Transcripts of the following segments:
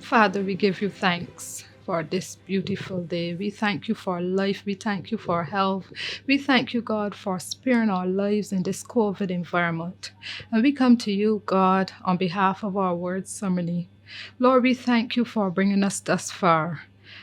Father, we give you thanks for this beautiful day. We thank you for life. We thank you for health. We thank you, God, for sparing our lives in this COVID environment. And we come to you, God, on behalf of our word summary. Lord, we thank you for bringing us thus far.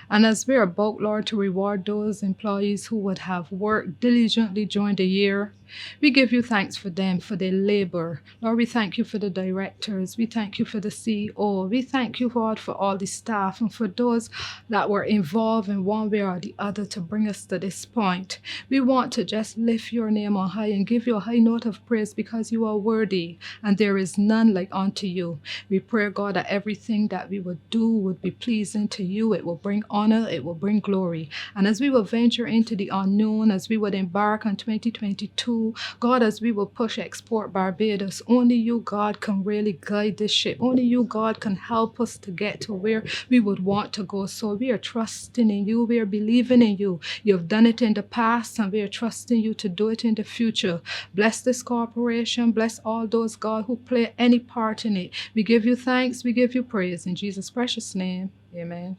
And as we're about, Lord, to reward those employees who would have worked diligently during the year, we give you thanks for them, for their labor. Lord, we thank you for the directors. We thank you for the CEO. We thank you, God, for all the staff and for those that were involved in one way or the other to bring us to this point. We want to just lift your name on high and give you a high note of praise because you are worthy and there is none like unto you. We pray, God, that everything that we would do would be pleasing to you. It will bring honor. It will bring glory. And as we will venture into the unknown, as we would embark on 2022, God, as we will push Export Barbados, only you, God, can really guide this ship. Only you, God, can help us to get to where we would want to go. So we are trusting in you. We are believing in you. You've done it in the past, and we are trusting you to do it in the future. Bless this corporation. Bless all those, God, who play any part in it. We give you thanks. We give you praise. In Jesus' precious name, amen.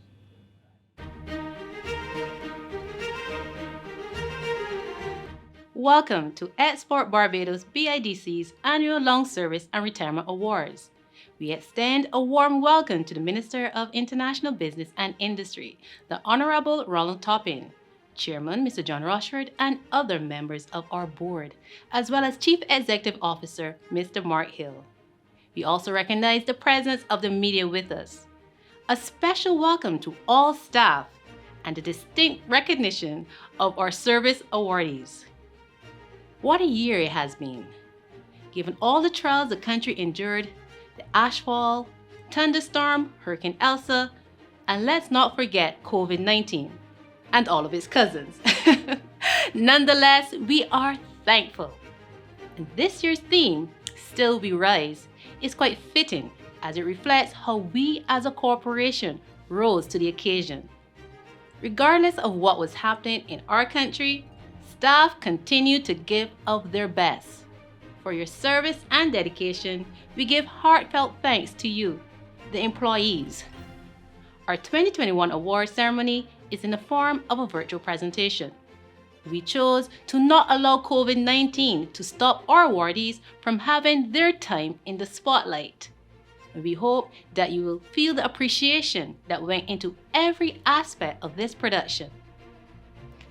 Welcome to Export Barbados BIDC's annual Long Service and Retirement Awards. We extend a warm welcome to the Minister of International Business and Industry, the Honorable Ronald Toppin, Chairman Mr. John Rochford, and other members of our board, as well as Chief Executive Officer Mr. Mark Hill. We also recognize the presence of the media with us. A special welcome to all staff and a distinct recognition of our service awardees. What a year it has been. Given all the trials the country endured, the ashfall, thunderstorm, Hurricane Elsa, and let's not forget COVID-19 and all of its cousins. Nonetheless, we are thankful. And this year's theme, Still We Rise, is quite fitting as it reflects how we as a corporation rose to the occasion. Regardless of what was happening in our country, staff continue to give of their best. For your service and dedication, we give heartfelt thanks to you, the employees. Our 2021 award ceremony is in the form of a virtual presentation. We chose to not allow COVID-19 to stop our awardees from having their time in the spotlight. We hope that you will feel the appreciation that went into every aspect of this production.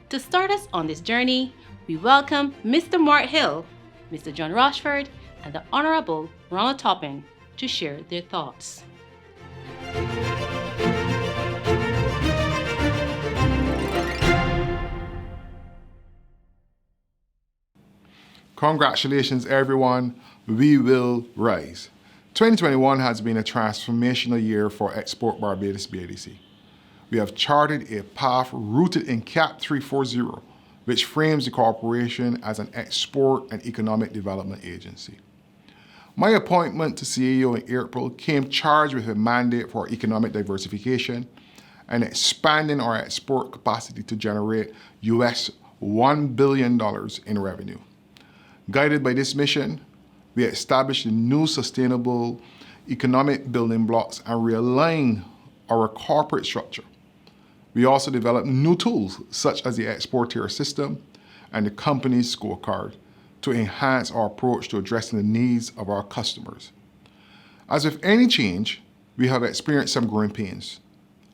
To start us on this journey, we welcome Mr. Mark Hill, Mr. John Rochford, and the Honorable Ronald Toppin to share their thoughts. Congratulations, everyone. We will rise. 2021 has been a transformational year for Export Barbados BIDC. We have charted a path rooted in CAP 340, which frames the corporation as an export and economic development agency. My appointment to CEO in April came charged with a mandate for economic diversification and expanding our export capacity to generate US $1 billion in revenue. Guided by this mission, we established a new sustainable economic building blocks and realigned our corporate structure. We also developed new tools such as the exporter system and the company's scorecard to enhance our approach to addressing the needs of our customers. As with any change, we have experienced some growing pains,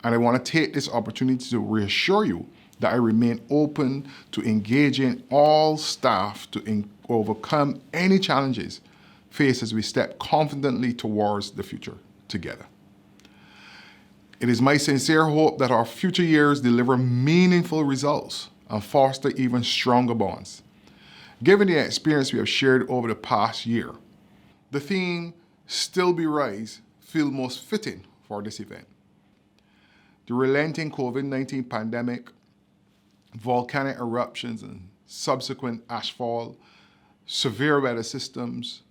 and I want to take this opportunity to reassure you that I remain open to engaging all staff to overcome any challenges faced as we step confidently towards the future together. It is my sincere hope that our future years deliver meaningful results and foster even stronger bonds. Given the experience we have shared over the past year, the theme, Still We Rise, feels most fitting for this event. The relenting COVID-19 pandemic, volcanic eruptions and subsequent ashfall, severe weather systems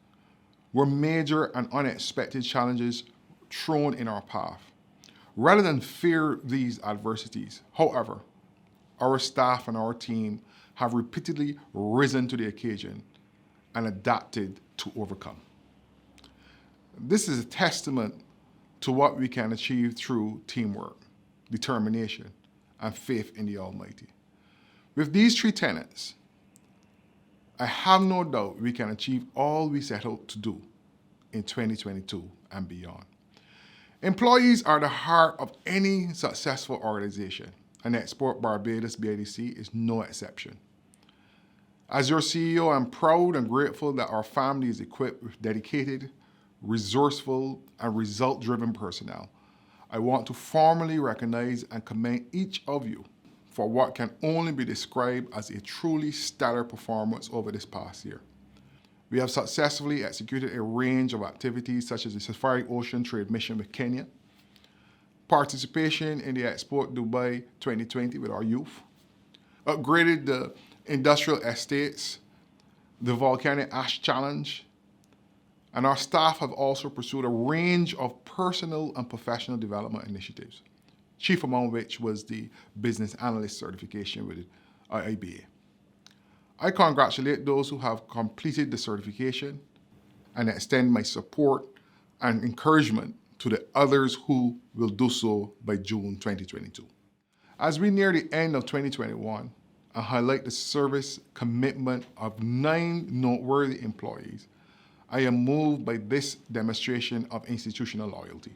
were major and unexpected challenges thrown in our path. Rather than fear these adversities, however, our staff and our team have repeatedly risen to the occasion and adapted to overcome. This is a testament to what we can achieve through teamwork, determination, and faith in the Almighty. With these three tenets, I have no doubt we can achieve all we set out to do in 2022 and beyond. Employees are the heart of any successful organization, and Export Barbados BIDC is no exception. As your CEO, I'm proud and grateful that our family is equipped with dedicated, resourceful, and result-driven personnel. I want to formally recognize and commend each of you for what can only be described as a truly stellar performance over this past year. We have successfully executed a range of activities such as the Safari Ocean Trade Mission with Kenya, participation in the Export Dubai 2020 with our youth, upgraded the industrial estates, the Volcanic Ash Challenge, and our staff have also pursued a range of personal and professional development initiatives, chief among which was the Business Analyst certification with IIBA. I congratulate those who have completed the certification and extend my support and encouragement to the others who will do so by June 2022. As we near the end of 2021, I highlight the service commitment of 9 noteworthy employees. I am moved by this demonstration of institutional loyalty.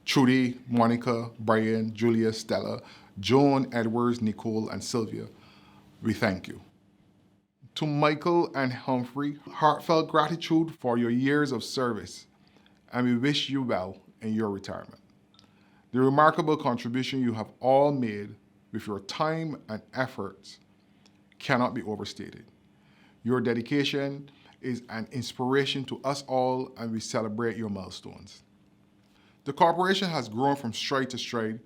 Trudy, Monica, Brian, Julia, Stella, Joan, Edwards, Nicole, and Sylvia, we thank you. To Michael and Humphrey, heartfelt gratitude for your years of service, and we wish you well in your retirement. The remarkable contribution you have all made with your time and efforts cannot be overstated. Your dedication is an inspiration to us all, and we celebrate your milestones. The corporation has grown from stride to stride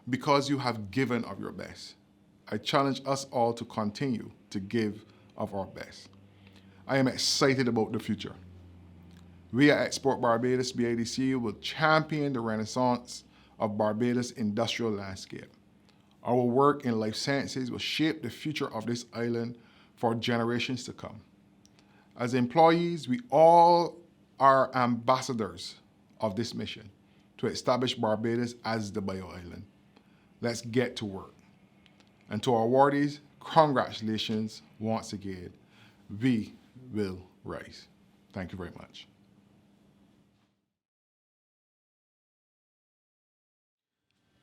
because you have given of your best. I challenge us all to continue to give of our best. I am excited about the future. We at Export Barbados BIDC will champion the renaissance of Barbados' industrial landscape. Our work in life sciences will shape the future of this island for generations to come. As employees, we all are ambassadors of this mission to establish Barbados as the bio-island. Let's get to work. And to our awardees, congratulations once again. We will rise. Thank you very much.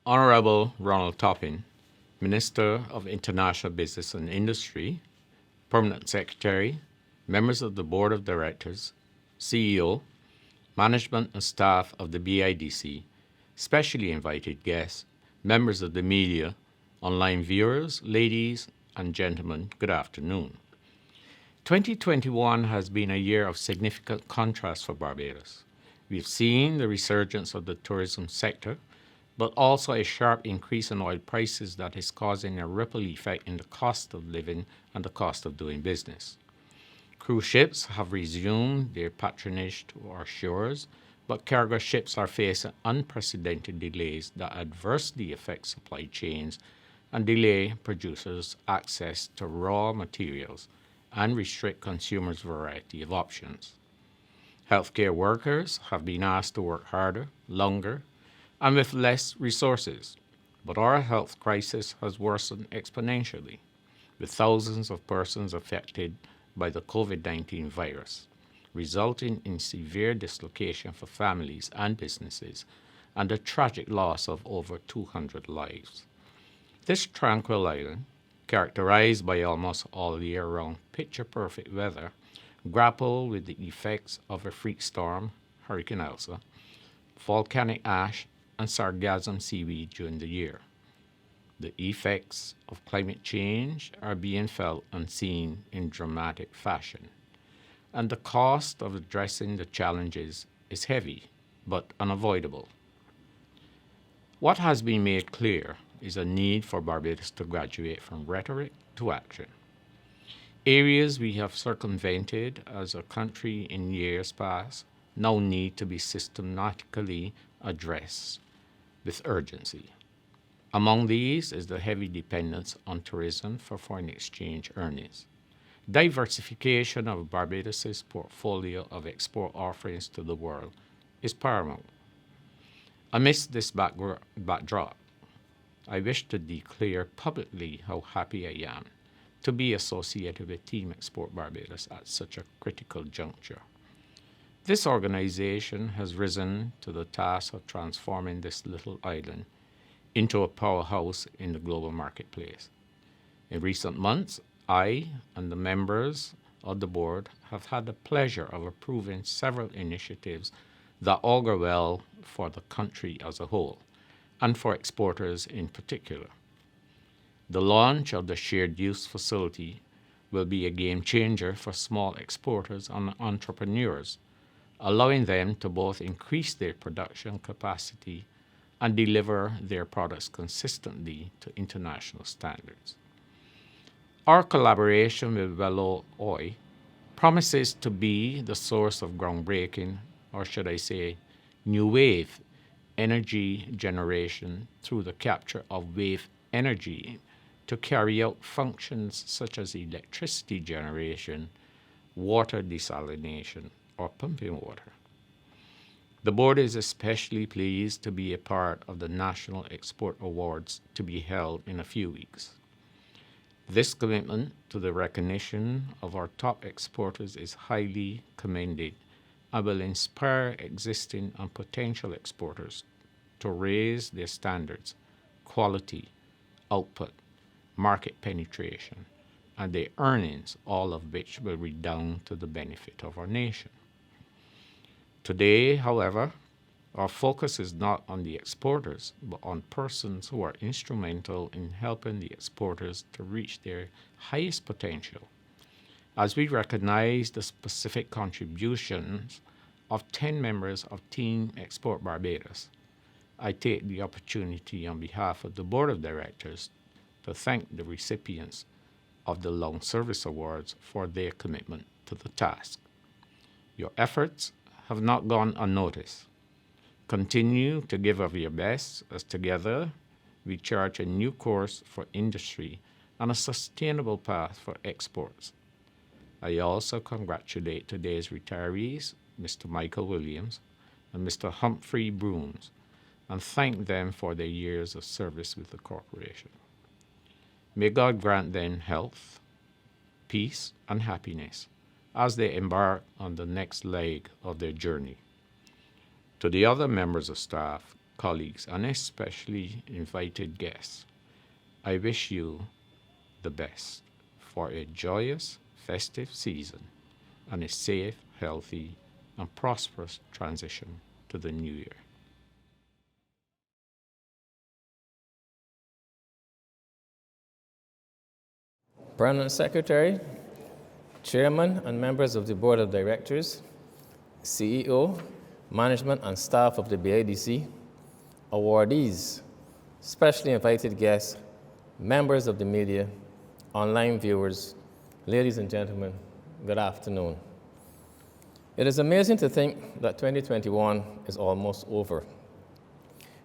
Honorable Ronald Toppin, Minister of International Business and Industry, Permanent Secretary, members of the Board of Directors, CEO, management and staff of the BIDC, specially invited guests, members of the media, online viewers, ladies and gentlemen, good afternoon. 2021 has been a year of significant contrast for Barbados. We've seen the resurgence of the tourism sector, but also a sharp increase in oil prices that is causing a ripple effect in the cost of living and the cost of doing business. Cruise ships have resumed their patronage to our shores, but cargo ships are facing unprecedented delays that adversely affect supply chains and delay producers' access to raw materials and restrict consumers' variety of options. Healthcare workers have been asked to work harder, longer, and with less resources, but our health crisis has worsened exponentially, with thousands of persons affected by the COVID-19 virus, resulting in severe dislocation for families and businesses and the tragic loss of over 200 lives. This tranquil island, characterized by almost all year-round picture-perfect weather, grappled with the effects of a freak storm, Hurricane Elsa, volcanic ash, and sargassum seaweed during the year. The effects of climate change are being felt and seen in dramatic fashion, and the cost of addressing the challenges is heavy but unavoidable. What has been made clear is a need for Barbados to graduate from rhetoric to action. Areas we have circumvented as a country in years past now need to be systematically addressed with urgency. Among these is the heavy dependence on tourism for foreign exchange earnings. Diversification of Barbados' portfolio of export offerings to the world is paramount. Amidst this backdrop, I wish to declare publicly how happy I am to be associated with Team Export Barbados at such a critical juncture. This organization has risen to the task of transforming this little island into a powerhouse in the global marketplace. In recent months, I and the members of the board have had the pleasure of approving several initiatives that augur well for the country as a whole, and for exporters in particular. The launch of the shared use facility will be a game changer for small exporters and entrepreneurs, allowing them to both increase their production capacity and deliver their products consistently to international standards. Our collaboration with Velo Oil promises to be the source of groundbreaking, or should I say, new wave energy generation through the capture of wave energy to carry out functions such as electricity generation, water desalination, or pumping water. The board is especially pleased to be a part of the National Export Awards to be held in a few weeks. This commitment to the recognition of our top exporters is highly commended and will inspire existing and potential exporters to raise their standards, quality, output, market penetration, and their earnings, all of which will redound to the benefit of our nation. Today, however, our focus is not on the exporters, but on persons who are instrumental in helping the exporters to reach their highest potential. As we recognize the specific contributions of 10 members of Team Export Barbados, I take the opportunity on behalf of the Board of Directors to thank the recipients of the Long Service Awards for their commitment to the task. Your efforts have not gone unnoticed. Continue to give of your best as together we chart a new course for industry and a sustainable path for exports. I also congratulate today's retirees, Mr. Michael Williams and Mr. Humphrey Broome, and thank them for their years of service with the corporation. May God grant them health, peace, and happiness as they embark on the next leg of their journey. To the other members of staff, colleagues, and especially invited guests, I wish you the best for a joyous, festive season and a safe, healthy, and prosperous transition to the new year. Permanent Secretary, Chairman and members of the Board of Directors, CEO, management and staff of the BIDC, awardees, specially invited guests, members of the media, online viewers, ladies and gentlemen, good afternoon. It is amazing to think that 2021 is almost over.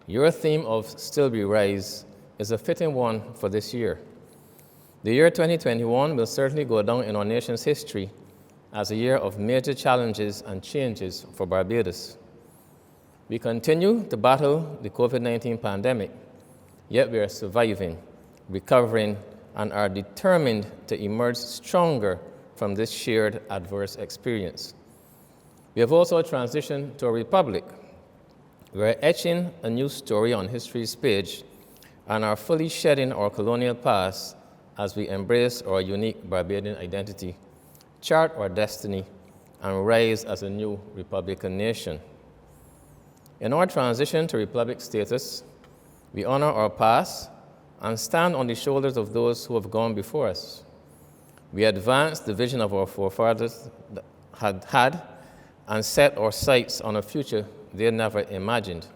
Your theme of Still We Rise is a fitting one for this year. The year 2021 will certainly go down in our nation's history as a year of major challenges and changes for Barbados. We continue to battle the COVID-19 pandemic, yet we are surviving, recovering, and are determined to emerge stronger from this shared adverse experience. We have also transitioned to a republic. We are etching a new story on history's page and are fully shedding our colonial past as we embrace our unique Barbadian identity, chart our destiny, and rise as a new Republican nation. In our transition to Republic status, we honor our past and stand on the shoulders of those who have gone before us. We advance the vision of our forefathers had and set our sights on a future they never imagined.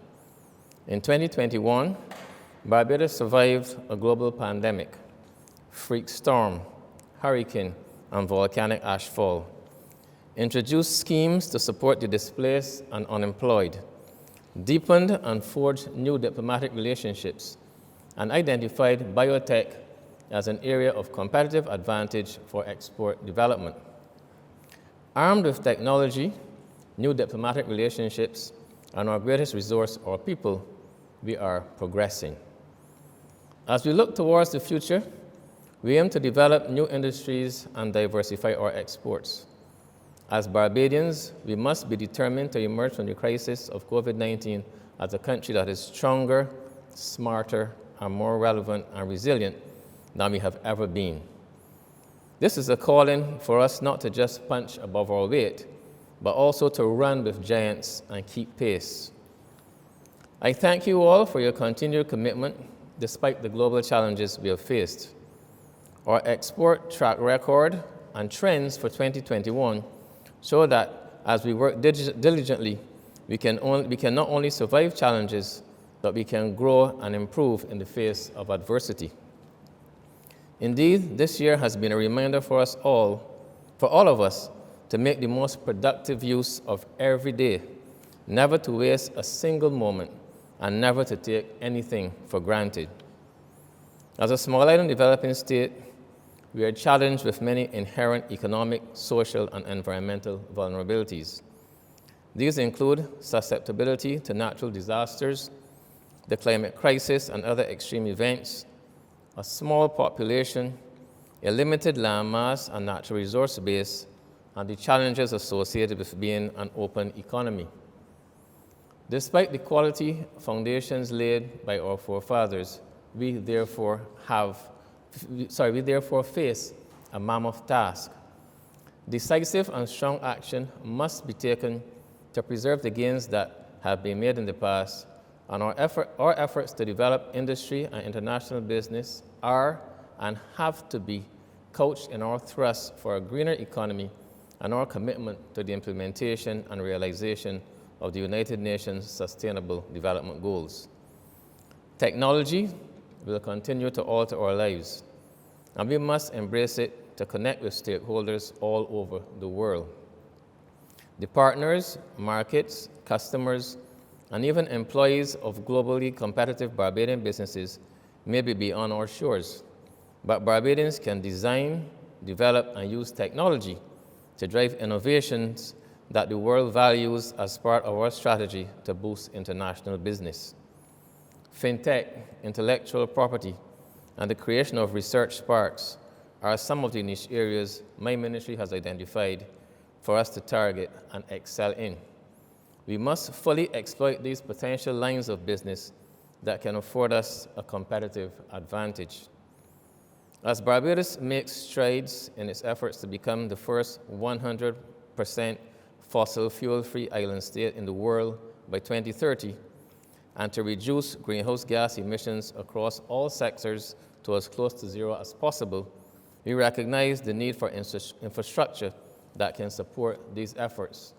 In 2021, Barbados survived a global pandemic, freak storm, hurricane, and volcanic ashfall, introduced schemes to support the displaced and unemployed, deepened and forged new diplomatic relationships, and identified biotech as an area of competitive advantage for export development. Armed with technology, new diplomatic relationships, and our greatest resource, our people, we are progressing. As we look towards the future, we aim to develop new industries and diversify our exports. As Barbadians, we must be determined to emerge from the crisis of COVID-19 as a country that is stronger, smarter, and more relevant and resilient than we have ever been. This is a calling for us not to just punch above our weight, but also to run with giants and keep pace. I thank you all for your continued commitment despite the global challenges we have faced. Our export track record and trends for 2021 show that as we work diligently, we can not only survive challenges, but we can grow and improve in the face of adversity. Indeed, this year has been a reminder for all of us, to make the most productive use of every day, never to waste a single moment, and never to take anything for granted. As a small island developing state, we are challenged with many inherent economic, social, and environmental vulnerabilities. These include susceptibility to natural disasters, the climate crisis and other extreme events, a small population, a limited land mass and natural resource base, and the challenges associated with being an open economy. Despite the quality foundations laid by our forefathers, we therefore face a mammoth task. Decisive and strong action must be taken to preserve the gains that have been made in the past, and our efforts to develop industry and international business are and have to be couched in our thrust for a greener economy and our commitment to the implementation and realization of the United Nations Sustainable Development Goals. Technology will continue to alter our lives, and we must embrace it to connect with stakeholders all over the world. The partners, markets, customers, and even employees of globally competitive Barbadian businesses may be beyond our shores, but Barbadians can design, develop, and use technology to drive innovations that the world values as part of our strategy to boost international business. Fintech, intellectual property, and the creation of research parks are some of the niche areas my ministry has identified for us to target and excel in. We must fully exploit these potential lines of business that can afford us a competitive advantage. As Barbados makes strides in its efforts to become the first 100% fossil fuel-free island state in the world by 2030, and to reduce greenhouse gas emissions across all sectors to as close to zero as possible, we recognize the need for infrastructure that can support these efforts.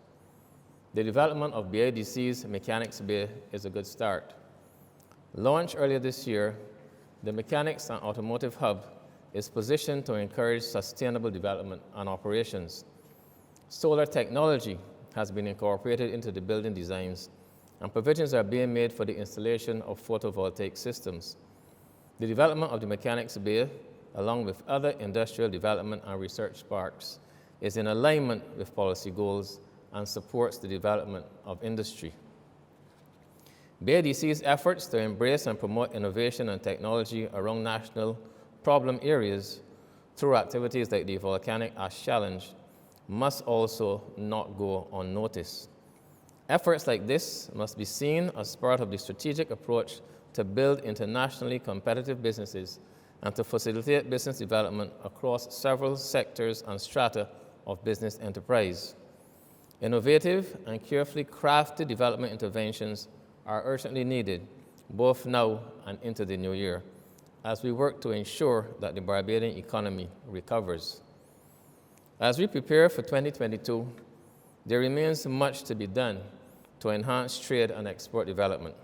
The development of BIDC's Mechanics Bay is a good start. Launched earlier this year, the Mechanics and Automotive Hub is positioned to encourage sustainable development and operations. Solar technology has been incorporated into the building designs, and provisions are being made for the installation of photovoltaic systems. The development of the Mechanics Bay, along with other industrial development and research parks, is in alignment with policy goals and supports the development of industry. BIDC's efforts to embrace and promote innovation and technology around national problem areas through activities like the Volcanic Ash Challenge must also not go unnoticed. Efforts like this must be seen as part of the strategic approach to build internationally competitive businesses and to facilitate business development across several sectors and strata of business enterprise. Innovative and carefully crafted development interventions are urgently needed, both now and into the new year, as we work to ensure that the Barbadian economy recovers. As we prepare for 2022, there remains much to be done to enhance trade and export development.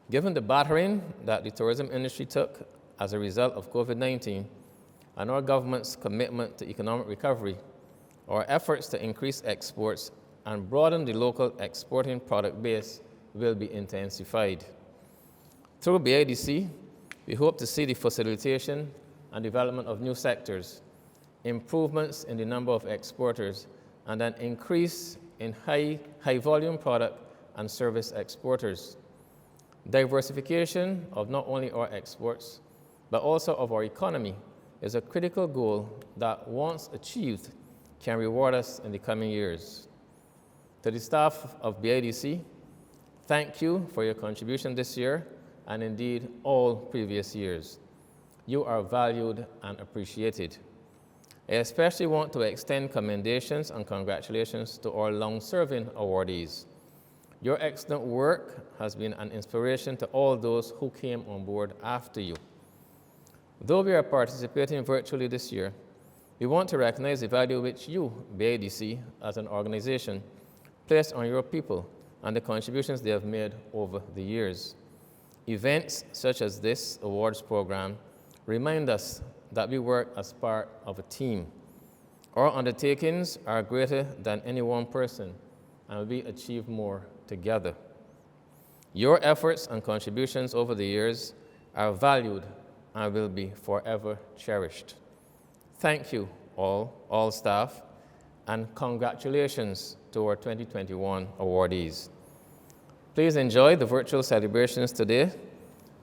Given the battering that the tourism industry took as a result of COVID-19 and our government's commitment to economic recovery, our efforts to increase exports and broaden the local exporting product base will be intensified. Through BIDC, we hope to see the facilitation and development of new sectors, improvements in the number of exporters, and an increase in high volume product and service exporters. Diversification of not only our exports, but also of our economy is a critical goal that, once achieved, can reward us in the coming years. To the staff of BIDC, thank you for your contribution this year and indeed all previous years. You are valued and appreciated. I especially want to extend commendations and congratulations to our long-serving awardees. Your excellent work has been an inspiration to all those who came on board after you. Though we are participating virtually this year, we want to recognize the value which you, BIDC, as an organization, place on your people and the contributions they have made over the years. Events such as this awards program remind us that we work as part of a team. Our undertakings are greater than any one person, and we achieve more together. Your efforts and contributions over the years are valued and will be forever cherished. Thank you all staff, and congratulations to our 2021 awardees. Please enjoy the virtual celebrations today.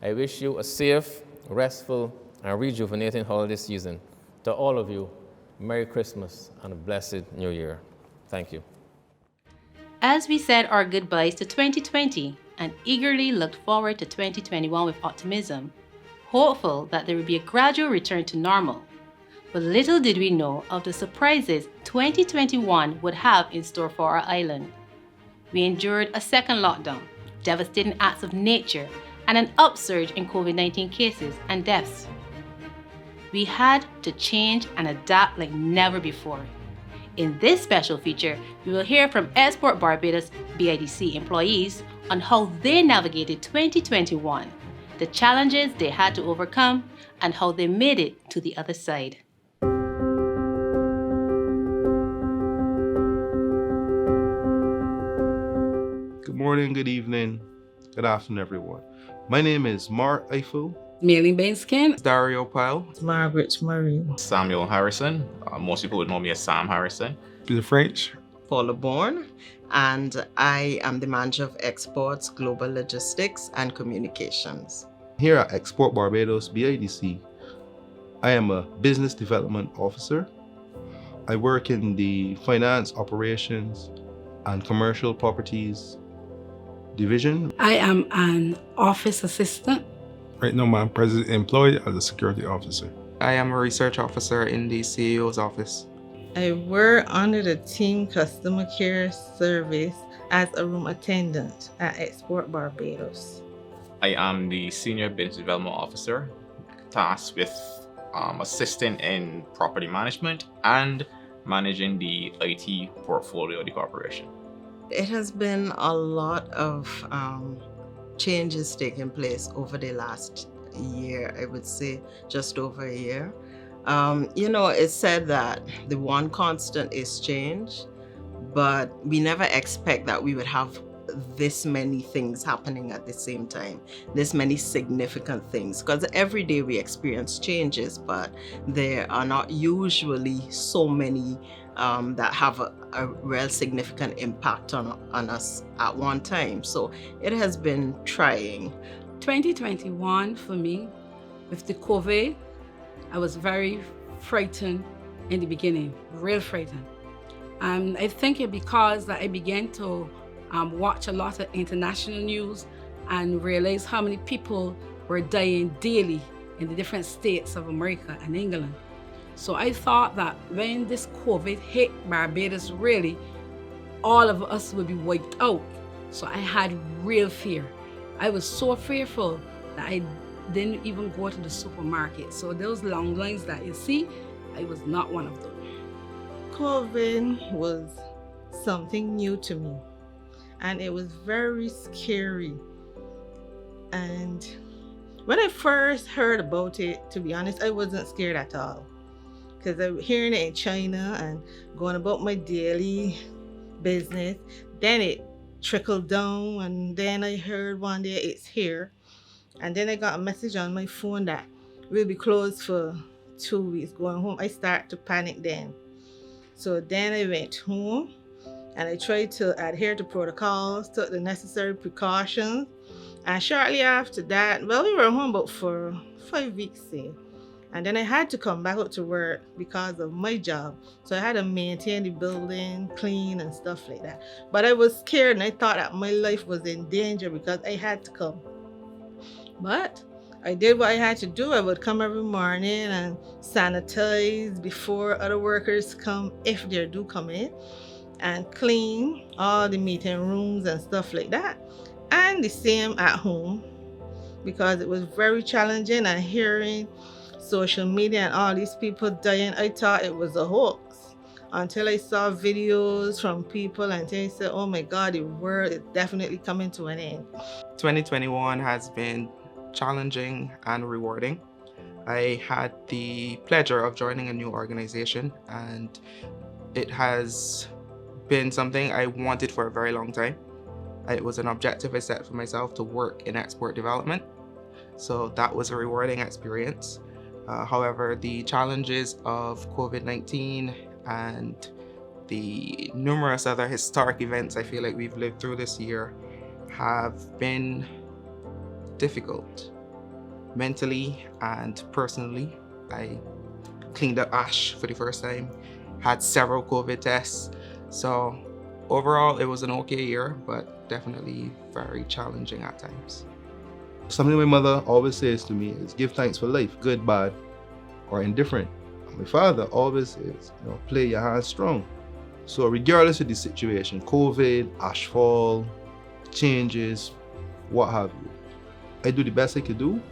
I wish you a safe, restful, and rejuvenating holiday season. To all of you, Merry Christmas and a blessed New Year. Thank you. As we said our goodbyes to 2020 and eagerly looked forward to 2021 with optimism, hopeful that there would be a gradual return to normal. But little did we know of the surprises 2021 would have in store for our island. We endured a second lockdown, devastating acts of nature, and an upsurge in COVID-19 cases and deaths. We had to change and adapt like never before. In this special feature, we will hear from Export Barbados BIDC employees on how they navigated 2021, the challenges they had to overcome, and how they made it to the other side. Good morning, good evening, good afternoon, everyone. My name is Mark Eiffel. Millie Bainskin. Dario Pyle. Margaret Murray. Samuel Harrison. Most people would know me as Sam Harrison. Peter French. Paula Bourne, and I am the manager of exports, global logistics, and communications. Here at Export Barbados BIDC, I am a business development officer. I work in the finance operations and commercial properties division. I am an office assistant. Right now, I'm presently employed as a security officer. I am a research officer in the CEO's office. I work under the team customer care service as a room attendant at Export Barbados. I am the senior business development officer, tasked with assisting in property management and managing the IT portfolio of the corporation. It has been a lot of changes taking place over the last year, I would say just over a year. It's said that the one constant is change, but we never expect that we would have this many things happening at the same time, this many significant things, because every day we experience changes, but there are not usually so many that have a real significant impact on us at one time. So it has been trying. 2021 for me, with the COVID, I was very frightened in the beginning, real frightened. I think it because that I began to watch a lot of international news and realize how many people were dying daily in the different states of America and England. So I thought that when this COVID hit Barbados, really, all of us would be wiped out. So I had real fear. I was so fearful that I didn't even go to the supermarket. So those long lines that you see, I was not one of them. COVID was something new to me, and it was very scary. And when I first heard about it, to be honest, I wasn't scared at all, because I'm hearing it in China and going about my daily business. Then it trickled down, and then I heard one day it's here. And then I got a message on my phone that we'll be closed for 2 weeks going home. I started to panic then. So then I went home And I tried to adhere to protocols, took the necessary precautions. And shortly after that, well, we were home about for 5 weeks, say. And then I had to come back out to work because of my job. So I had to maintain the building, clean and stuff like that. But I was scared and I thought that my life was in danger because I had to come. But I did what I had to do. I would come every morning and sanitize before other workers come, if they do come in, and clean all the meeting rooms and stuff like that. And the same at home, because it was very challenging, and hearing social media and all these people dying, I thought it was a hoax until I saw videos from people and they said, oh my God, the world is definitely coming to an end. 2021 has been challenging and rewarding. I had the pleasure of joining a new organization, and it has been something I wanted for a very long time. It was an objective I set for myself to work in export development. So that was a rewarding experience. However, the challenges of COVID-19 and the numerous other historic events I feel like we've lived through this year have been difficult. Mentally and personally, I cleaned up ash for the first time, had several COVID tests. So overall, it was an okay year, but definitely very challenging at times. Something my mother always says to me is give thanks for life, good, bad, or indifferent. And my father always says, play your hands strong. So regardless of the situation, COVID, ashfall, changes, what have you, I do the best I could do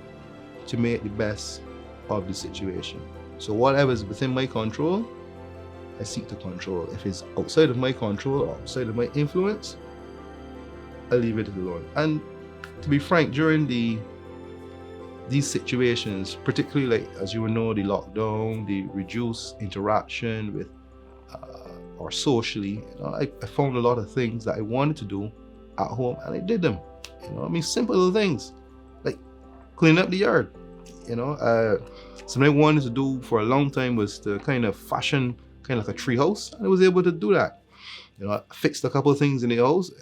to make the best of the situation. So whatever is within my control, I seek to control. If it's outside of my control or outside of my influence, I leave it to the Lord. And to be frank, during these situations, particularly like, as you know, the lockdown, the reduced interaction with or socially, I found a lot of things that I wanted to do at home, and I did them. Simple little things like clean up the yard. Something I wanted to do for a long time was to kind of fashion kind of like a tree house, and I was able to do that. I fixed a couple of things in the house.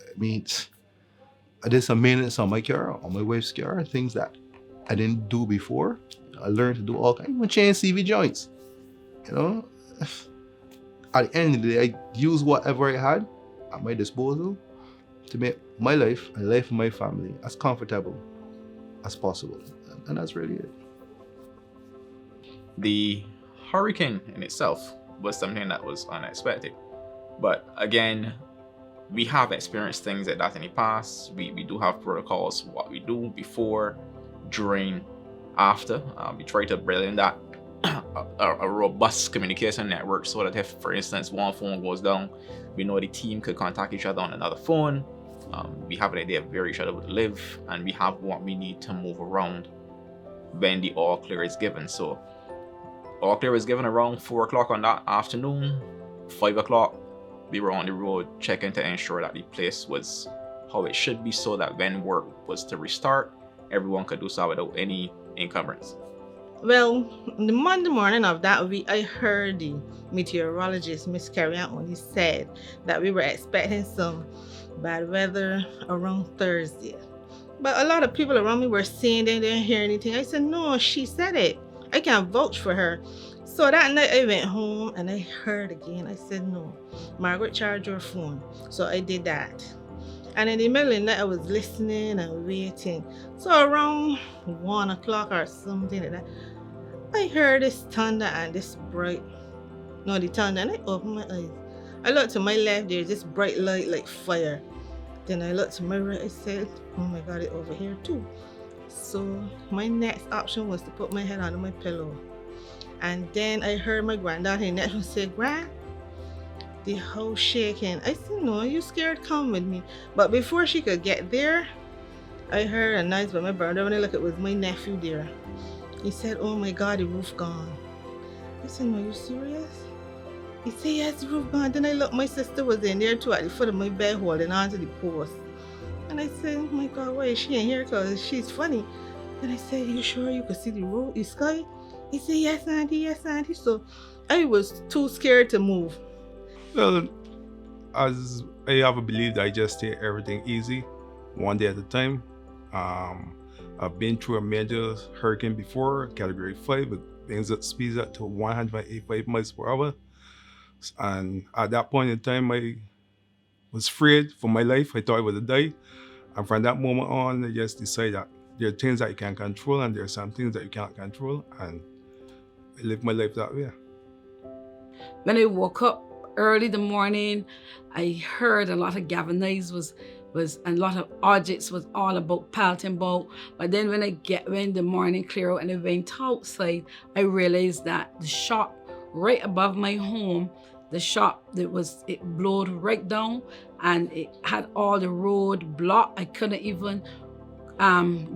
I did some maintenance on my car, on my wife's car, things that I didn't do before. I learned to do all kinds of change CV joints. At the end of the day, I used whatever I had at my disposal to make my life and the life of my family as comfortable as possible. And that's really it. The hurricane in itself was something that was unexpected. But again, we have experienced things like that in the past. We do have protocols, what we do before, during, after. We try to build in that a robust communication network so that if, for instance, one phone goes down, we know the team could contact each other on another phone. We have an idea of where each other would live, and we have what we need to move around when the all clear is given. So all clear was given around 4 o'clock on that afternoon. 5 o'clock, we were on the road checking to ensure that the place was how it should be, so that when work was to restart, everyone could do so without any encumbrance. Well, the Monday morning of that week, I heard the meteorologist, Miss Carrie only said that we were expecting some bad weather around Thursday. But a lot of people around me were saying they didn't hear anything. I said, no, she said it. I can vouch for her. So that night I went home and I heard again. I said, no, Margaret, charge your phone. So I did that. And in the middle of the night, I was listening and waiting. So around 1 o'clock or something like that, I heard this thunder and this bright, the thunder, and I opened my eyes. I looked to my left, there's this bright light like fire. Then I looked to my right, I said, oh my God, it's over here too. So my next option was to put my head under my pillow. And then I heard my granddaughter next one say, Gran, the house shaking. I said, no, you scared? Come with me. But before she could get there, I heard a noise by my brother. When I looked, it was my nephew there. He said, oh my God, the roof gone. I said, no, you serious? He said, yes, the roof gone. Then I looked, my sister was in there too at the foot of my bed holding on to the post. And I said, oh my God, why is she in here? Because she's funny. And I said, you sure you could see the roof, the sky? He said, yes, auntie, yes, auntie. So I was too scared to move. Well, as I have a belief that I just take everything easy, one day at a time. I've been through a major hurricane before, category 5, it brings up speeds up to 185 miles per hour. And at that point in time, I was afraid for my life. I thought I would die. And from that moment on, I just decided that there are things that you can control and there are some things that you can't control. And I live my life that way. When I woke up early the morning, I heard a lot of galvanize was and a lot of objects was all about pelting about. But then when the morning clear out and I went outside, I realized that the shop right above my home, the shop it blowed right down and it had all the road blocked. I couldn't even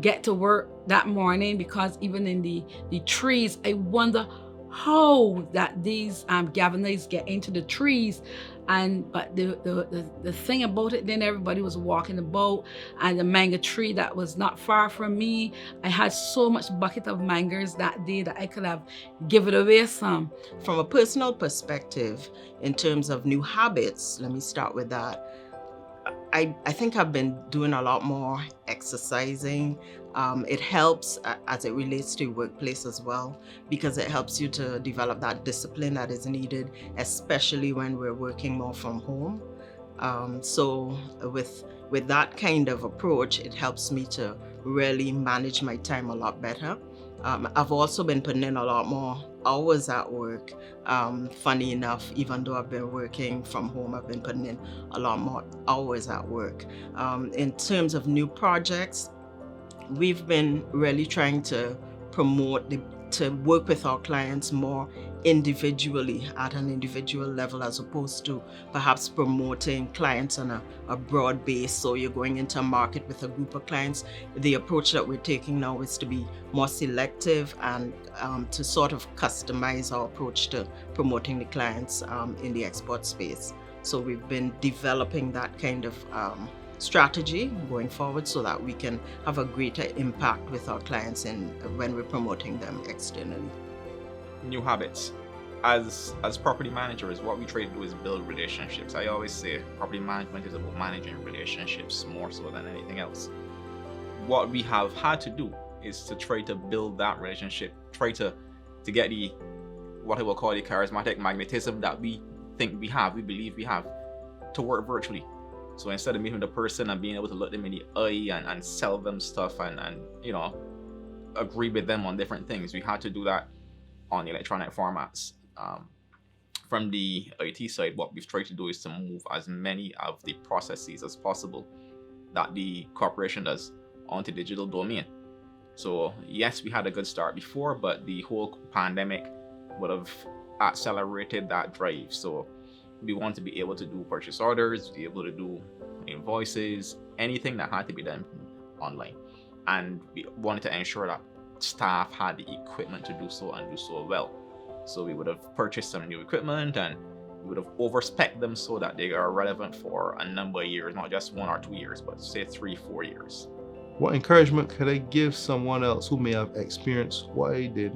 get to work that morning because even in the trees, I wonder how that these galvanize get into the trees. But the thing about it, then everybody was walking about, and the mango tree that was not far from me, I had so much bucket of mangoes that day that I could have given away some. From a personal perspective, in terms of new habits, let me start with that. I think I've been doing a lot more exercising. It helps as it relates to workplace as well, because it helps you to develop that discipline that is needed, especially when we're working more from home. So with that kind of approach, it helps me to really manage my time a lot better. I've also been putting in a lot more hours at work. Funny enough, even though I've been working from home, I've been putting in a lot more hours at work. In terms of new projects, we've been really trying to to work with our clients more individually at an individual level, as opposed to perhaps promoting clients on a broad base. So you're going into a market with a group of clients. The approach that we're taking now is to be more selective and to sort of customize our approach to promoting the clients in the export space. So we've been developing that kind of strategy going forward so that we can have a greater impact with our clients when we're promoting them externally. New habits. As property managers, what we try to do is build relationships. I always say property management is about managing relationships more so than anything else. What we have had to do is to try to build that relationship, try to get the, what I will call the charismatic magnetism that we think we have, we believe we have, to work virtually. So instead of meeting the person and being able to look them in the eye and sell them stuff and agree with them on different things, we had to do that on the electronic formats. From the IT side, what we've tried to do is to move as many of the processes as possible that the corporation does onto digital domain. So yes, we had a good start before, but the whole pandemic would have accelerated that drive. So we want to be able to do purchase orders, be able to do invoices, anything that had to be done online. And we wanted to ensure that staff had the equipment to do so and do so well. So we would have purchased some new equipment and we would have overspec'd them so that they are relevant for a number of years, not just 1 or 2 years, but say 3-4 years. What encouragement could I give someone else who may have experienced what I did,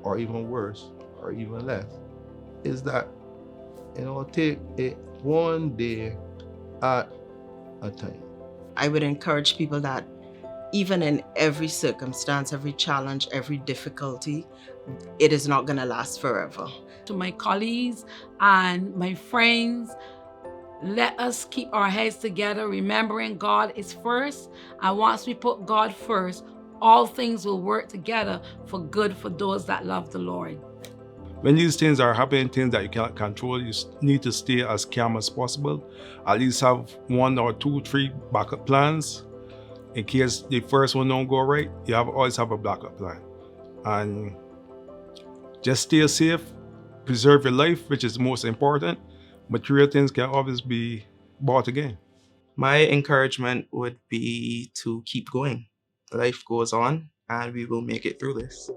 or even worse, or even less, is that, take it one day at a time. I would encourage people that even in every circumstance, every challenge, every difficulty, it is not going to last forever. To my colleagues and my friends, let us keep our heads together, remembering God is first. And once we put God first, all things will work together for good for those that love the Lord. When these things are happening, things that you cannot control, you need to stay as calm as possible. At least have 1 or 2, 3 backup plans. In case the first one don't go right, you always have a backup plan. And just stay safe, preserve your life, which is the most important. Material things can always be bought again. My encouragement would be to keep going. Life goes on and we will make it through this.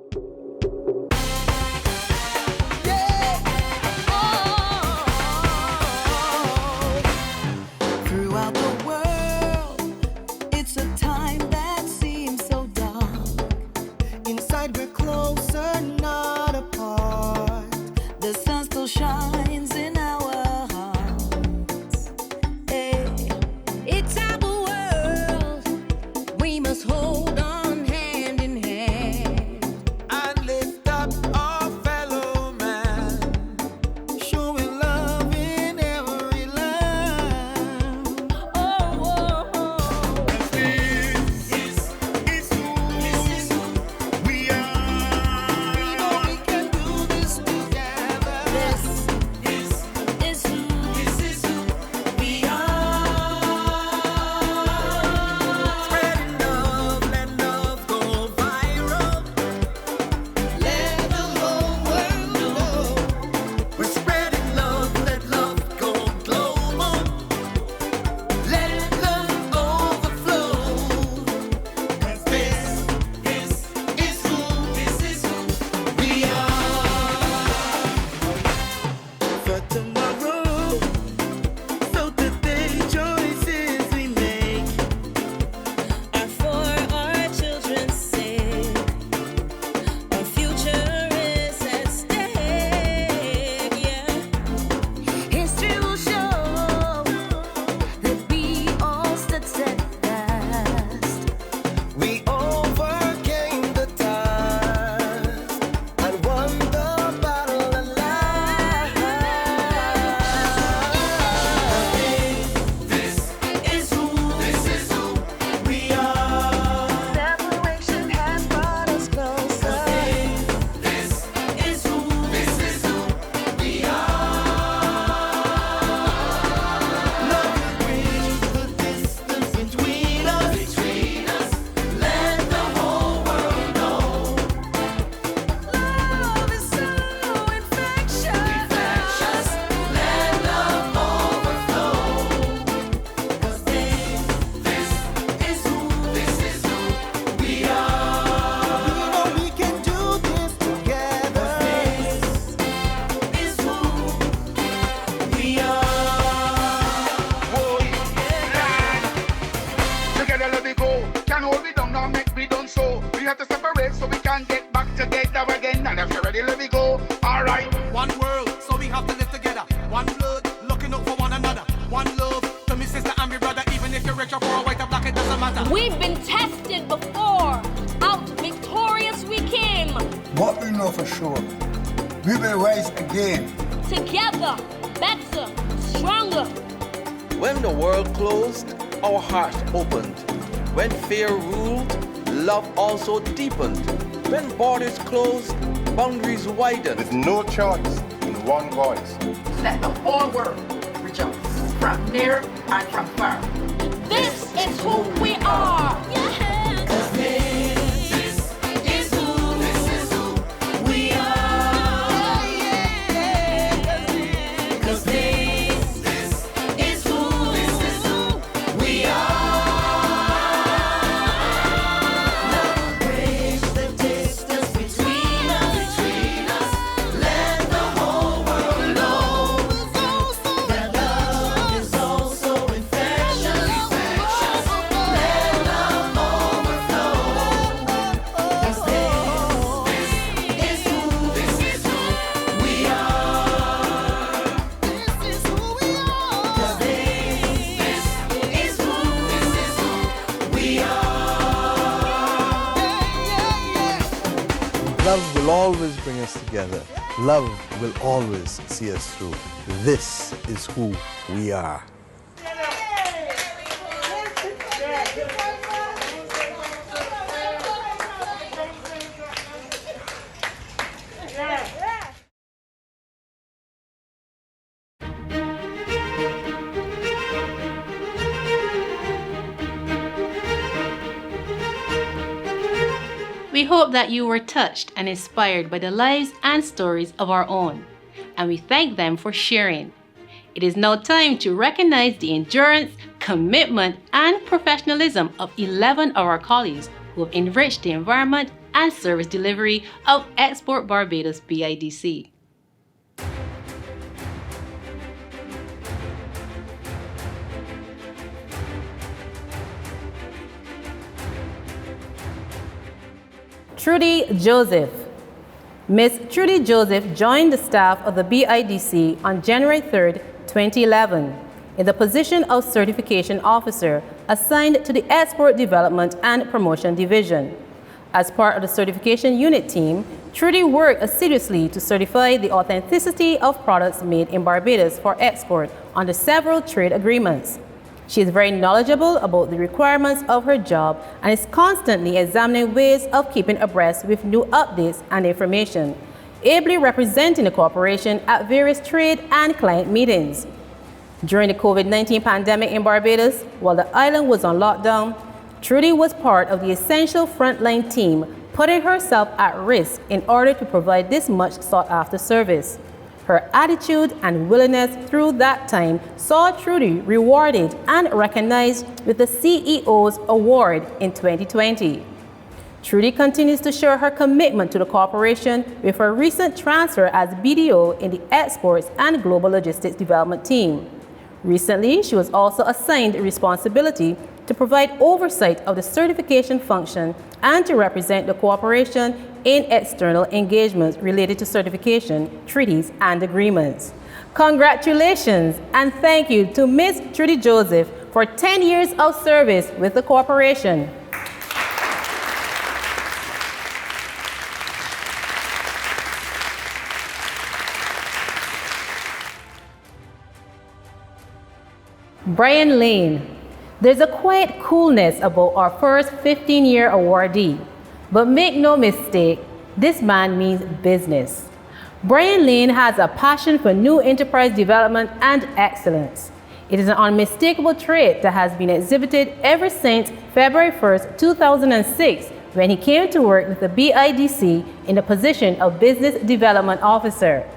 for tomorrow. So today choices we make are for our children's sake. Our future is at stake, yeah. History will show that we all stood steadfast. we overcame the task and won the battle at last. This is who we are. Separation has brought us closer. This is who we are. Love will bridge the distance between us. Let the whole world know. Love is so infectious. Let love overflow. 'Cause this is who we are. We know we can do this together. This is who we are. Together let me go. Can't hold me down now, make me done so. We have to separate so we can get back together again. And if you're ready, let me go. Alright. One world, so we have to live together. One blood, looking out for one another. One love, to me sister and me brother. Even if you're rich or poor, white or black, it doesn't matter. We've been tested before. Out victorious we came. What we know for sure, we will rise again. Together, better, stronger. When the world closed, our hearts opened. When fear ruled, love also deepened. When borders closed, boundaries widened. With no choice in one voice. Let the whole world rejoice, from near and from far. This is who we are. This is who we are. 'Cause this is who we are. Love will bridge the distance between us. Let the whole world know that love is also infectious. Let love overflow. 'Cause this is who we are. This is who we are. 'Cause this is who we are. Love will always bring us together. Love will always see us through. This is who we are. We hope that you were touched and inspired by the lives and stories of our own, and we thank them for sharing. It is now time to recognize the endurance, commitment, and professionalism of 11 of our colleagues who have enriched the environment and service delivery of Export Barbados BIDC. Trudy Joseph. Miss Trudy Joseph joined the staff of the BIDC on January 3, 2011, in the position of Certification Officer assigned to the Export Development and Promotion Division. As part of the certification unit team, Trudy worked assiduously to certify the authenticity of products made in Barbados for export under several trade agreements. She is very knowledgeable about the requirements of her job and is constantly examining ways of keeping abreast with new updates and information, ably representing the corporation at various trade and client meetings. During the COVID-19 pandemic in Barbados, while the island was on lockdown, Trudy was part of the essential frontline team, putting herself at risk in order to provide this much sought-after service. Her attitude and willingness through that time saw Trudy rewarded and recognized with the CEO's Award in 2020. Trudy continues to show her commitment to the corporation with her recent transfer as BDO in the Exports and Global Logistics Development team. Recently, she was also assigned responsibility to provide oversight of the certification function and to represent the corporation in external engagements related to certification, treaties, and agreements. Congratulations and thank you to Ms. Trudy Joseph for 10 years of service with the corporation. Brian Lane. There's a quiet coolness about our first 15-year awardee. But make no mistake, this man means business. Brian Lane has a passion for new enterprise development and excellence. It is an unmistakable trait that has been exhibited ever since February 1st, 2006, when he came to work with the BIDC in the position of Business Development Officer.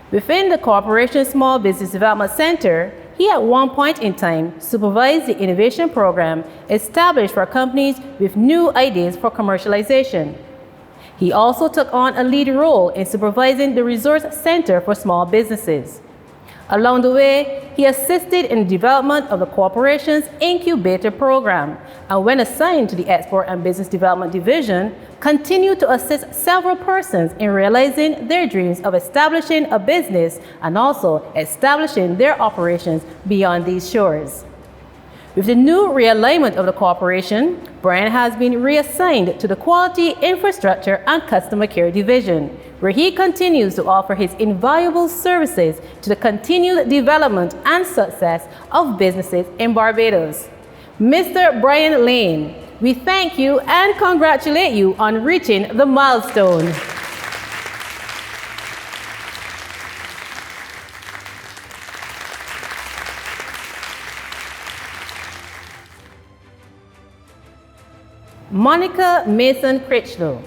Within the corporation's Small Business Development Center, he at one point in time supervised the innovation program established for companies with new ideas for commercialization. He also took on a lead role in supervising the Resource Center for Small Businesses. Along the way, he assisted in the development of the corporation's incubator program, and when assigned to the Export and Business Development Division, continued to assist several persons in realizing their dreams of establishing a business and also establishing their operations beyond these shores. With the new realignment of the corporation, Brian has been reassigned to the Quality, Infrastructure, and Customer Care Division, where he continues to offer his invaluable services to the continued development and success of businesses in Barbados. Mr. Brian Lane, we thank you and congratulate you on reaching the milestone. Monica Mason Critchlow.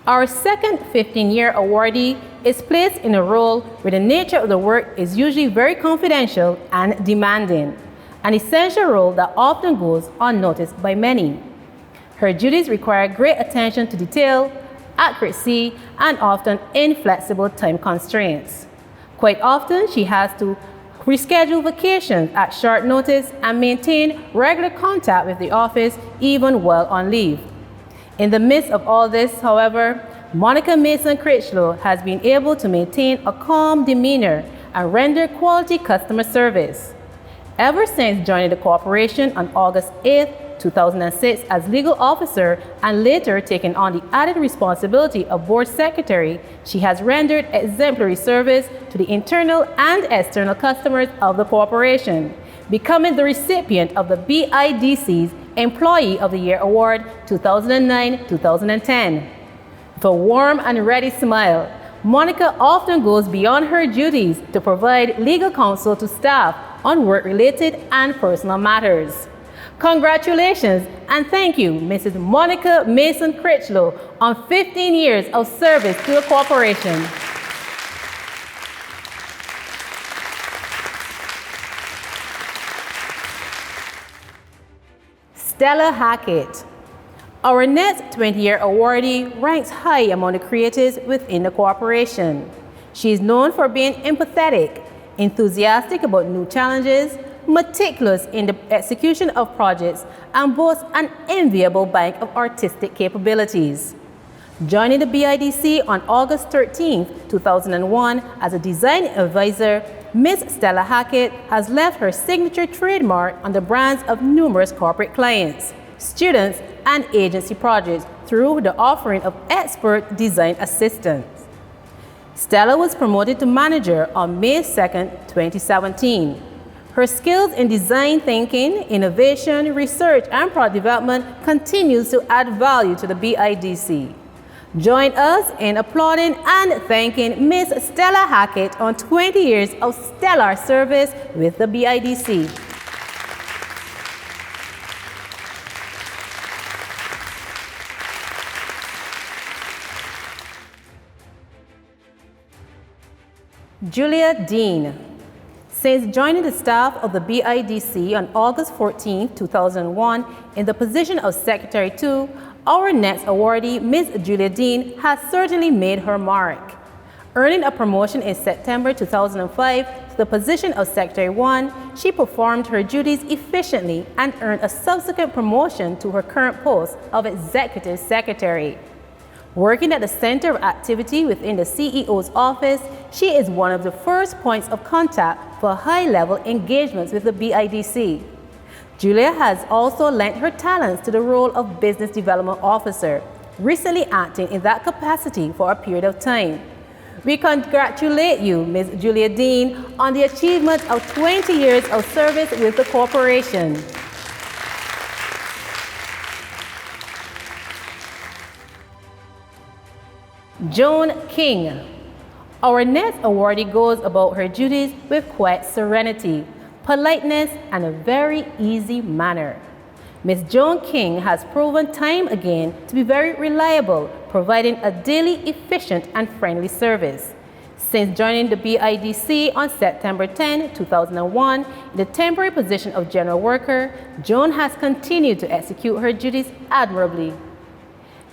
Our second 15-year awardee is placed in a role where the nature of the work is usually very confidential and demanding, an essential role that often goes unnoticed by many. Her duties require great attention to detail, accuracy, and often inflexible time constraints. Quite often, she has to reschedule vacations at short notice and maintain regular contact with the office even while on leave. In the midst of all this, however, Monica Mason Critchlow has been able to maintain a calm demeanor and render quality customer service. Ever since joining the corporation on August 8, 2006 as legal officer and later taking on the added responsibility of board secretary, she has rendered exemplary service to the internal and external customers of the corporation, becoming the recipient of the BIDC's Employee of the Year Award 2009-2010. With a warm and ready smile, Monica often goes beyond her duties to provide legal counsel to staff on work-related and personal matters. Congratulations and thank you, Mrs. Monica Mason Critchlow, on 15 years of service to the corporation. Stella Hackett. Our next 20-year awardee ranks high among the creatives within the corporation. She is known for being empathetic, enthusiastic about new challenges, meticulous in the execution of projects, and boasts an enviable bank of artistic capabilities. Joining the BIDC on August 13, 2001 as a design advisor, Ms. Stella Hackett has left her signature trademark on the brands of numerous corporate clients, students, and agency projects through the offering of expert design assistance. Stella was promoted to manager on May 2, 2017. Her skills in design thinking, innovation, research, and product development continues to add value to the BIDC. Join us in applauding and thanking Ms. Stella Hackett on 20 years of stellar service with the BIDC. Giulia Dean. Since joining the staff of the BIDC on August 14, 2001 in the position of Secretary 2, our next awardee, Ms. Giulia Dean, has certainly made her mark. Earning a promotion in September 2005 to the position of Secretary 1, she performed her duties efficiently and earned a subsequent promotion to her current post of Executive Secretary. Working at the center of activity within the CEO's office, she is one of the first points of contact for high-level engagements with the BIDC. Giulia has also lent her talents to the role of Business Development Officer, recently acting in that capacity for a period of time. We congratulate you, Ms. Giulia Dean, on the achievement of 20 years of service with the corporation. Joan King. Our next awardee goes about her duties with quiet serenity, politeness, and a very easy manner. Ms. Joan King has proven time again to be very reliable, providing a daily efficient and friendly service. Since joining the BIDC on September 10, 2001, in the temporary position of general worker, Joan has continued to execute her duties admirably.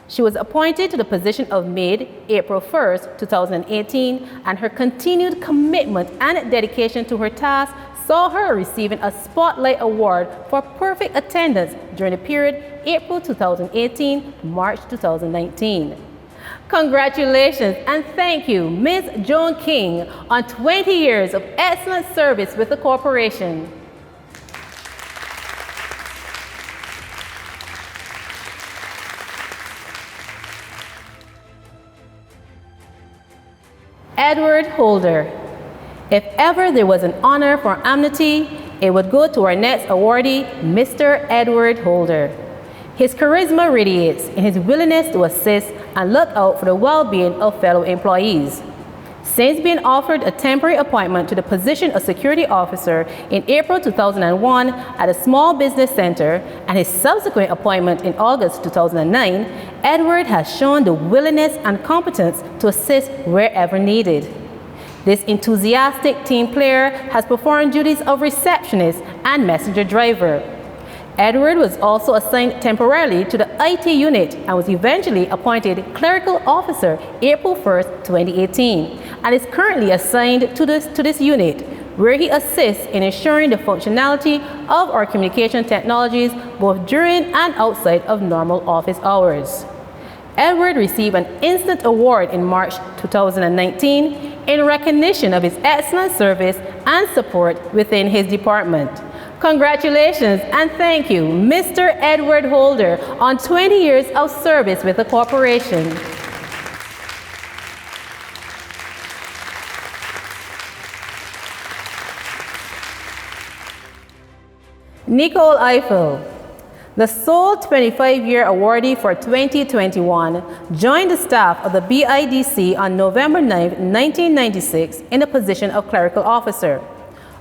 She was appointed to the position of maid April 1, 2018, and her continued commitment and dedication to her task saw her receiving a Spotlight Award for perfect attendance during the period April 2018 to March 2019. Congratulations and thank you, Ms. Joan King, on 20 years of excellent service with the corporation. Edward Holder. If ever there was an honor for amity, it would go to our next awardee, Mr. Edward Holder. His charisma radiates in his willingness to assist and look out for the well-being of fellow employees. Since being offered a temporary appointment to the position of security officer in April 2001 at a small business center and his subsequent appointment in August 2009, Edward has shown the willingness and competence to assist wherever needed. This enthusiastic team player has performed duties of receptionist and messenger driver. Edward was also assigned temporarily to the IT unit and was eventually appointed clerical officer April 1, 2018, and is currently assigned to this unit, where he assists in ensuring the functionality of our communication technologies both during and outside of normal office hours. Edward received an Instant Award in March 2019 in recognition of his excellent service and support within his department. Congratulations and thank you, Mr. Edward Holder, on 20 years of service with the corporation. Nicole Eiffel. The sole 25-year awardee for 2021 joined the staff of the BIDC on November 9, 1996 in the position of clerical officer.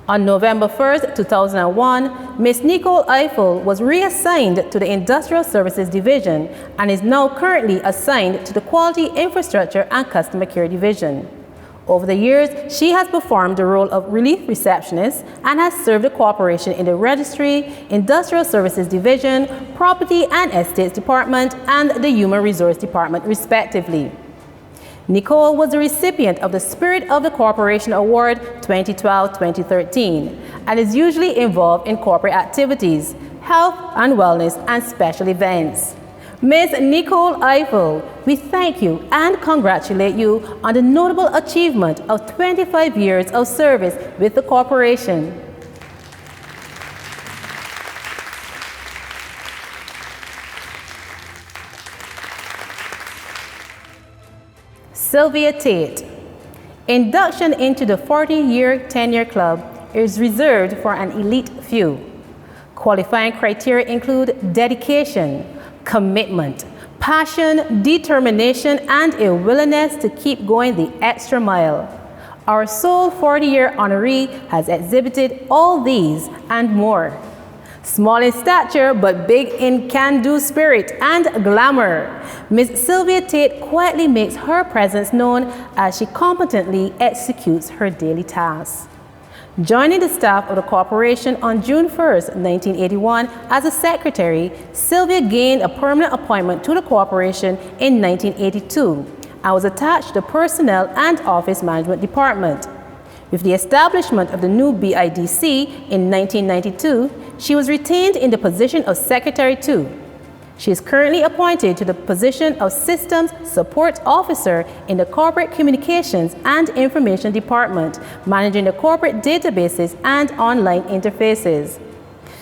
On November 1, 2001, Ms. Nicole Eiffel was reassigned to the Industrial Services Division and is now currently assigned to the Quality Infrastructure and Customer Care Division. Over the years, she has performed the role of relief receptionist and has served the corporation in the Registry, Industrial Services Division, Property and Estates Department, and the Human Resource Department, respectively. Nicole was the recipient of the Spirit of the Corporation Award 2012-2013 and is usually involved in corporate activities, health and wellness, and special events. Ms. Nicole Eiffel, we thank you and congratulate you on the notable achievement of 25 years of service with the corporation. Sylvia Tate. Induction into the 40-year tenure club is reserved for an elite few. Qualifying criteria include dedication, commitment, passion, determination, and a willingness to keep going the extra mile. Our sole 40-year honoree has exhibited all these and more. Small in stature, but big in can-do spirit and glamour, Ms. Sylvia Tate quietly makes her presence known as she competently executes her daily tasks. Joining the staff of the corporation on June 1st, 1981 as a secretary, Sylvia gained a permanent appointment to the corporation in 1982 and was attached to the Personnel and Office Management Department. With the establishment of the new BIDC in 1992, she was retained in the position of Secretary too. She is currently appointed to the position of Systems Support Officer in the Corporate Communications and Information Department, managing the corporate databases and online interfaces.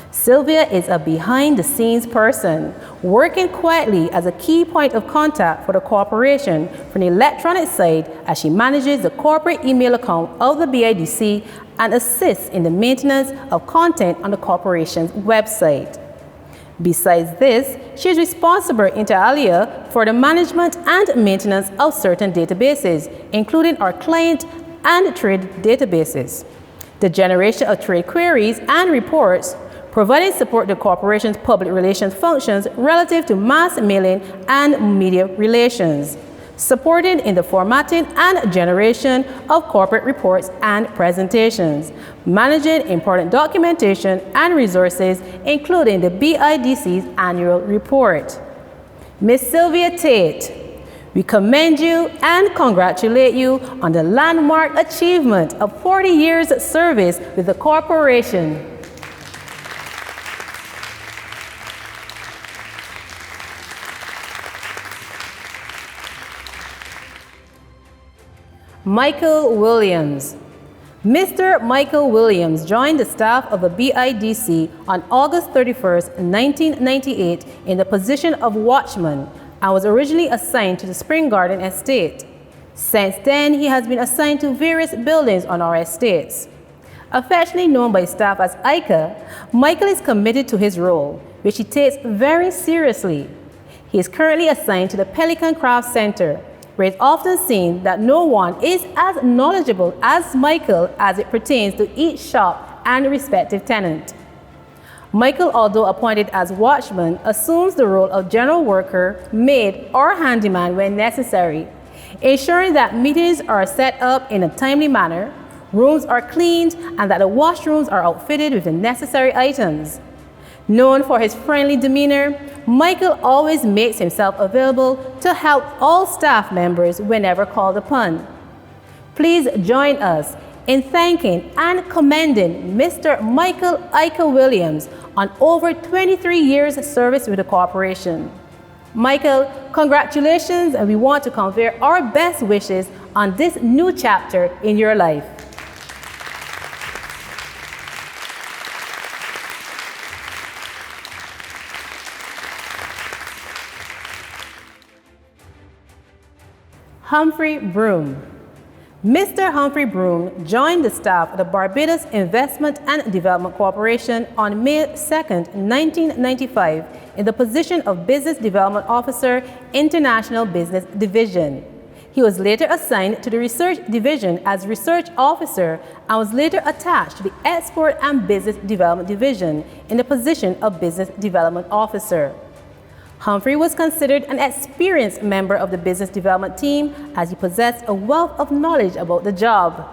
Sylvia is a behind-the-scenes person, working quietly as a key point of contact for the corporation from the electronic side as she manages the corporate email account of the BIDC and assists in the maintenance of content on the corporation's website. Besides this, she is responsible inter alia for the management and maintenance of certain databases, including our client and trade databases, the generation of trade queries and reports, providing support to the corporation's public relations functions relative to mass mailing and media relations, supported in the formatting and generation of corporate reports and presentations, managing important documentation and resources, including the BIDC's annual report. Ms. Sylvia Tate, we commend you and congratulate you on the landmark achievement of 40 years service with the corporation. Michael Williams. Mr. Michael Williams joined the staff of the BIDC on August 31st, 1998 in the position of watchman and was originally assigned to the Spring Garden estate. Since then, he has been assigned to various buildings on our estates. Affectionately known by staff as Ika, Michael is committed to his role, which he takes very seriously. He is currently assigned to the Pelican Craft Center, where it's often seen that no one is as knowledgeable as Michael as it pertains to each shop and respective tenant. Michael, although appointed as watchman, assumes the role of general worker, maid, or handyman when necessary, ensuring that meetings are set up in a timely manner, rooms are cleaned, and that the washrooms are outfitted with the necessary items. Known for his friendly demeanor, Michael always makes himself available to help all staff members whenever called upon. Please join us in thanking and commending Mr. Michael Ika Williams on over 23 years service with the corporation. Michael, congratulations, and we want to convey our best wishes on this new chapter in your life. Humphrey Broome. Mr. Humphrey Broome joined the staff of the Barbados Investment and Development Corporation on May 2, 1995 in the position of Business Development Officer, International Business Division. He was later assigned to the Research Division as Research Officer and was later attached to the Export and Business Development Division in the position of Business Development Officer. Humphrey was considered an experienced member of the business development team as he possessed a wealth of knowledge about the job.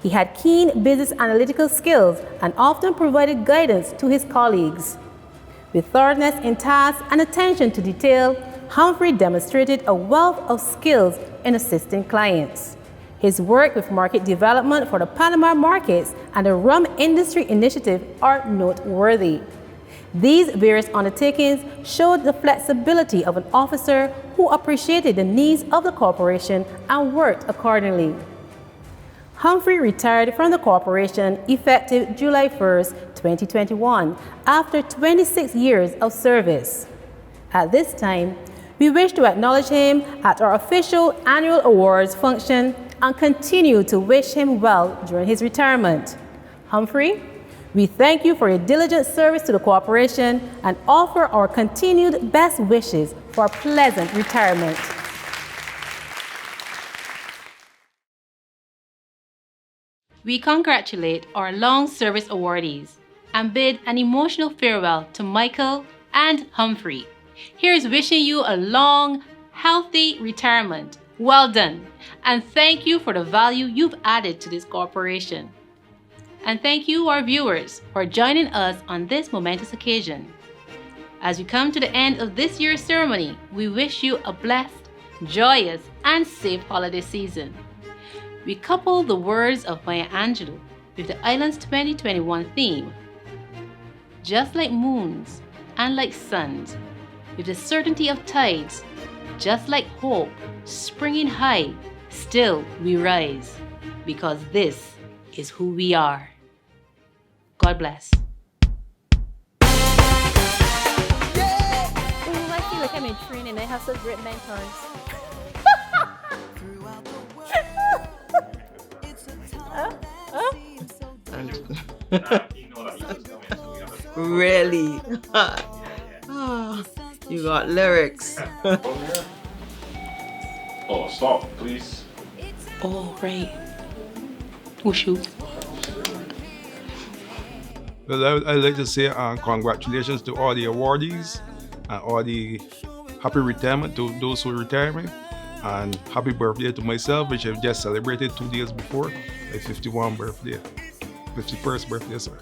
He had keen business analytical skills and often provided guidance to his colleagues. With thoroughness in tasks and attention to detail, Humphrey demonstrated a wealth of skills in assisting clients. His work with market development for the Panama markets and the rum industry initiative are noteworthy. These various undertakings showed the flexibility of an officer who appreciated the needs of the corporation and worked accordingly. Humphrey retired from the corporation effective July 1, 2021, after 26 years of service. At this time, we wish to acknowledge him at our official annual awards function and continue to wish him well during his retirement. Humphrey, we thank you for your diligent service to the corporation and offer our continued best wishes for a pleasant retirement. We congratulate our long service awardees and bid an emotional farewell to Michael and Humphrey. Here's wishing you a long, healthy retirement. Well done, and thank you for the value you've added to this corporation. And thank you, our viewers, for joining us on this momentous occasion. As we come to the end of this year's ceremony, we wish you a blessed, joyous, and safe holiday season. We couple the words of Maya Angelou with the island's 2021 theme. Just like moons and like suns, with the certainty of tides, just like hope springing high, still we rise, because this is who we are. God bless. I feel like I'm in training. I have such great mentors. Really? Oh, you got lyrics. Oh, stop, please. Oh, right. Oh, shoot. Well, I'd like to say congratulations to all the awardees and all the happy retirement to those who retire me. And happy birthday to myself, which I've just celebrated 2 days before, my 51st birthday, sorry.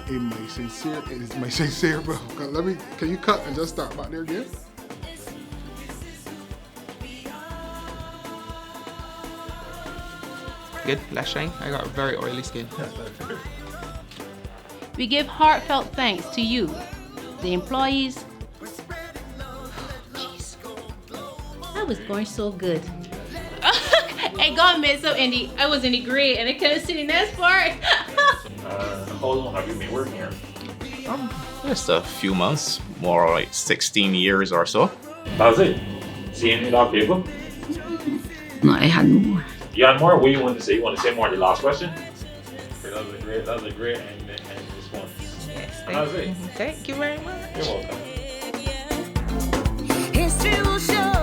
It is my sincere, bro. Can you cut and just start back there again? Good, less shine. I got very oily skin. We give heartfelt thanks to you, the employees. Jeez, that was going so good. I got messed up I was in the grade and I couldn't see the next part. How long have you been working here? Just a few months, more like 16 years or so. That's it. See any of that people? No, I had more. You had more? What do you want to say? You want to say more on the last question? That was a great end response. Yes, thank you very much. You're welcome. History will show